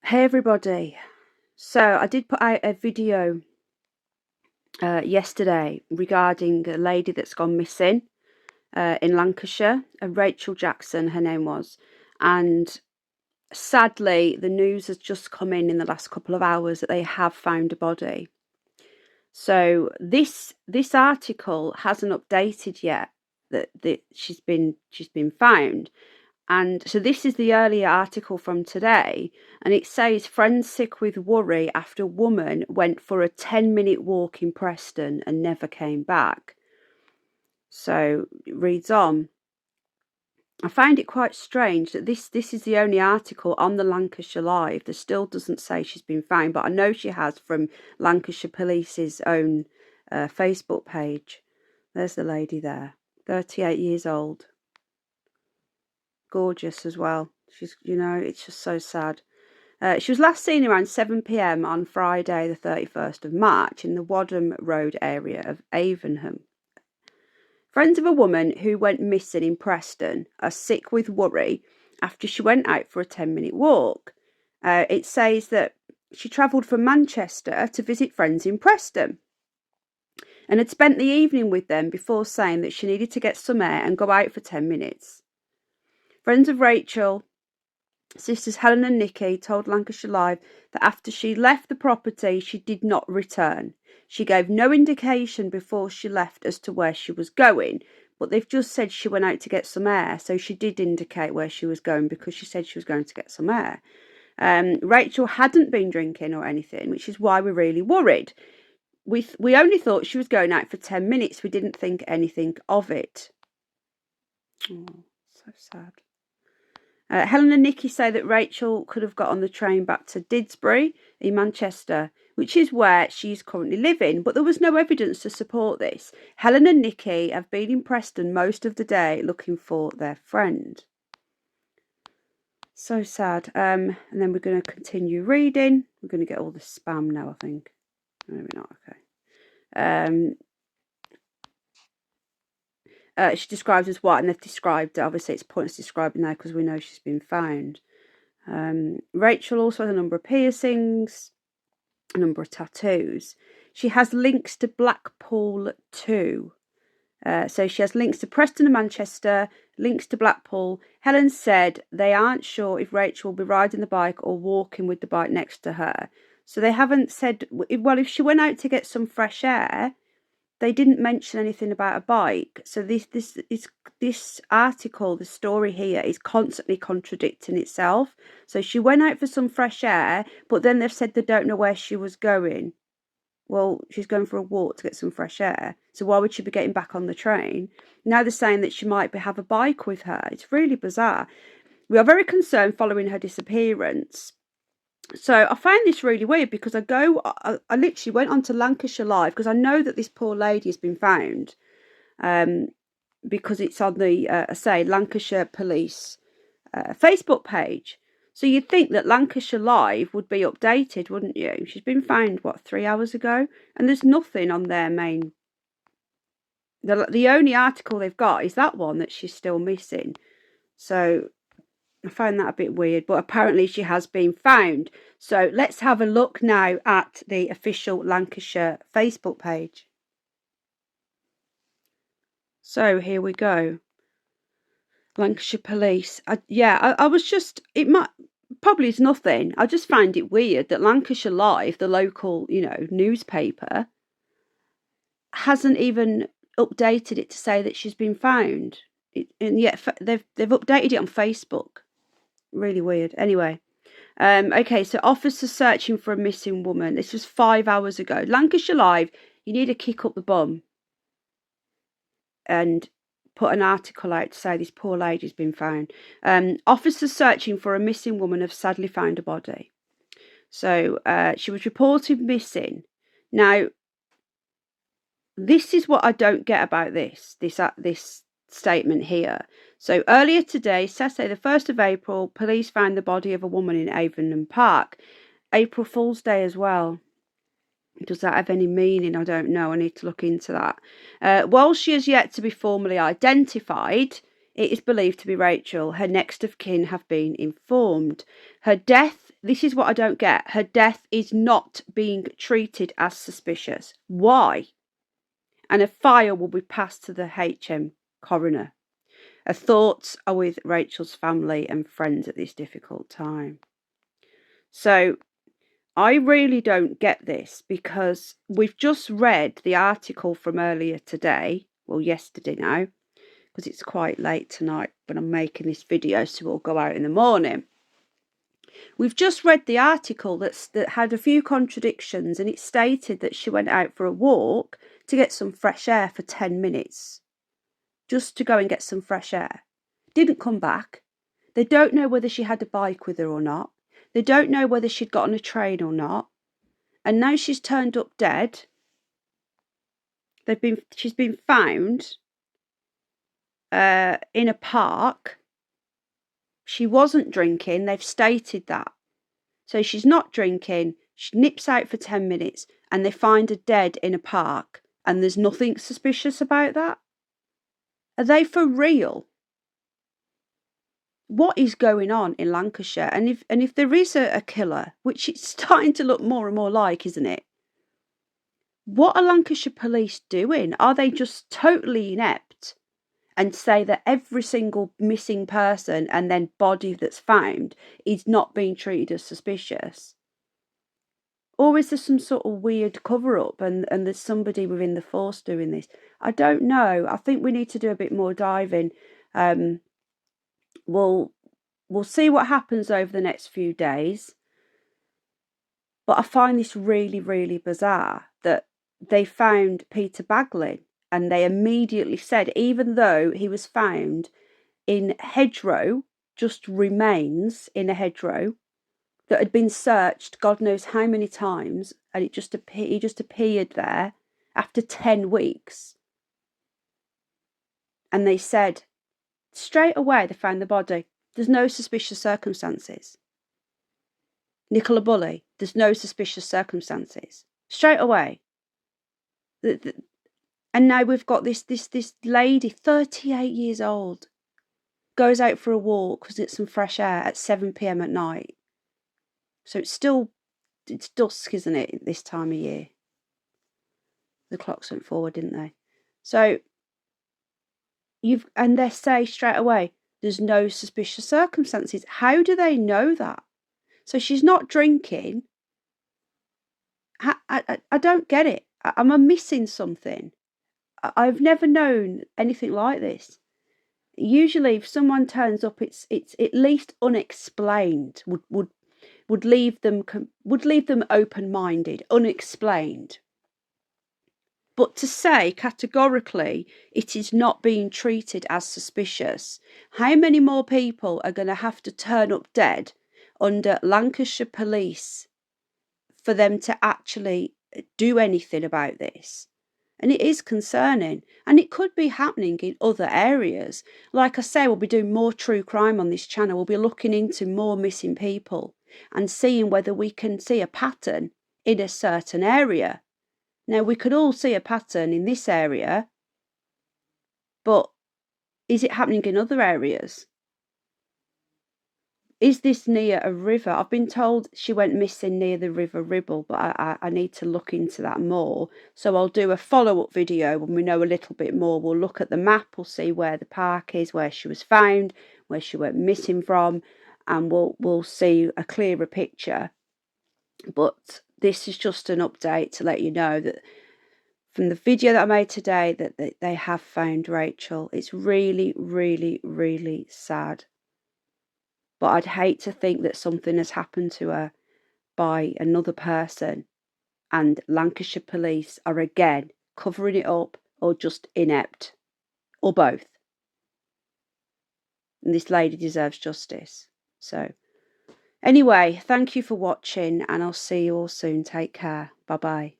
Hey everybody. So I did put out a video yesterday regarding a lady that's gone missing in Lancashire, Rachel Jackson, her name was. And sadly, the news has just come in the last couple of hours that they have found a body. So this article hasn't updated yet that she's been found. And so this is the earlier article from today, and it says friends sick with worry after woman went for a 10-minute walk in Preston and never came back. So it reads on. I find it quite strange that this is the only article on the Lancashire Live that still doesn't say she's been found, but I know she has from Lancashire Police's own Facebook page. There's the lady there, 38 years old. Gorgeous as well. She's, it's just so sad. She was last seen around 7 p.m. on Friday, the 31st of March, in the Wadham Road area of Avonham. Friends of a woman who went missing in Preston are sick with worry after she went out for a 10-minute walk. It says that she travelled from Manchester to visit friends in Preston and had spent the evening with them before saying that she needed to get some air and go out for 10 minutes. Friends of Rachel, sisters Helen and Nikki, told Lancashire Live that after she left the property, she did not return. She gave no indication before she left as to where she was going, but they've just said she went out to get some air, so she did indicate where she was going because she said she was going to get some air. Rachel hadn't been drinking or anything, which is why we're really worried. We only thought she was going out for 10 minutes. We didn't think anything of it. Oh, so sad. Helen and Nikki say that Rachel could have got on the train back to Didsbury in Manchester, which is where she's currently living, but there was no evidence to support this. Helen and Nikki have been in Preston most of the day looking for their friend. So sad. And then we're going to continue reading. We're going to get all the spam now, I think. Maybe not. Okay. She describes as what, and they've described, obviously it's pointless describing now because we know she's been found. Rachel also has a number of piercings, a number of tattoos. She has links to Blackpool too. So she has links to Preston and Manchester, links to Blackpool. Helen said they aren't sure if Rachel will be riding the bike or walking with the bike next to her. So they haven't said, well, if she went out to get some fresh air, they didn't mention anything about a bike. So this article, the story here, is constantly contradicting itself. So she went out for some fresh air, but then they've said they don't know where she was going. Well, she's going for a walk to get some fresh air. So why would she be getting back on the train? Now they're saying that she might have a bike with her. It's really bizarre. We are very concerned following her disappearance. So I find this really weird because I literally went onto Lancashire Live because I know that this poor lady has been found because it's on the, Lancashire Police Facebook page. So you'd think that Lancashire Live would be updated, wouldn't you? She's been found, 3 hours ago? And there's nothing on their main... The only article they've got is that one that she's still missing. So I find that a bit weird, but apparently she has been found. So let's have a look now at the official Lancashire Facebook page. So here we go. Lancashire Police. I was just, it might, probably is nothing. I just find it weird that Lancashire Live, the local, newspaper, hasn't even updated it to say that she's been found. And yet they've updated it on Facebook. Really weird. Anyway, okay, so officers searching for a missing woman. This was 5 hours ago. Lancashire Live, you need to kick up the bum and put an article out to say this poor lady's been found. Officers searching for a missing woman have sadly found a body. So she was reported missing. Now, this is what I don't get about this statement here. So earlier today, Saturday the 1st of April, police found the body of a woman in Avonham Park. April Fool's Day as well. Does that have any meaning? I don't know. I need to look into that. While she is yet to be formally identified, it is believed to be Rachel. Her next of kin have been informed. Her death, this is what I don't get, her death is not being treated as suspicious. Why? And a file will be passed to the HM coroner. Her thoughts are with Rachel's family and friends at this difficult time. So I really don't get this, because we've just read the article from earlier today, well, yesterday now, because it's quite late tonight when I'm making this video, so it'll go out in the morning. We've just read the article that had a few contradictions, and it stated that she went out for a walk to get some fresh air for 10 minutes, just to go and get some fresh air. Didn't come back. They don't know whether she had a bike with her or not. They don't know whether she'd got on a train or not. And now she's turned up dead. She's been found in a park. She wasn't drinking. They've stated that. So she's not drinking. She nips out for 10 minutes and they find her dead in a park. And there's nothing suspicious about that. Are they for real? What is going on in Lancashire? And if there is a killer, which it's starting to look more and more like, isn't it? What are Lancashire police doing? Are they just totally inept and say that every single missing person and then body that's found is not being treated as suspicious? Or is there some sort of weird cover-up and there's somebody within the force doing this? I don't know. I think we need to do a bit more diving. We'll see what happens over the next few days. But I find this really, really bizarre that they found Peter Baglin and they immediately said, even though he was found in hedgerow, just remains in a hedgerow that had been searched God knows how many times, and he just appeared there after 10 weeks. And they said straight away they found the body. There's no suspicious circumstances. Nicola Bulley, there's no suspicious circumstances. Straight away. And now we've got this lady, 38 years old, goes out for a walk because it's some fresh air at 7 p.m. at night. So it's dusk, isn't it, this time of year? The clocks went forward, didn't they? So and they say straight away, there's no suspicious circumstances. How do they know that? So she's not drinking. I don't get it. Am I missing something? I've never known anything like this. Usually, if someone turns up, it's at least unexplained. Would leave them open-minded, unexplained. But to say categorically it is not being treated as suspicious, how many more people are going to have to turn up dead under Lancashire police for them to actually do anything about this? And it is concerning, and it could be happening in other areas. Like I say, we'll be doing more true crime on this channel. We'll be looking into more missing people and seeing whether we can see a pattern in a certain area. Now, we could all see a pattern in this area, but is it happening in other areas? Is this near a river? I've been told she went missing near the River Ribble, but I need to look into that more. So I'll do a follow-up video when we know a little bit more. We'll look at the map, we'll see where the park is, where she was found, where she went missing from, and we'll see a clearer picture. But this is just an update to let you know that from the video that I made today that they have found Rachel. It's really, really, really sad. But I'd hate to think that something has happened to her by another person and Lancashire police are again covering it up or just inept, or both. And this lady deserves justice. So anyway, thank you for watching and I'll see you all soon. Take care. Bye-bye.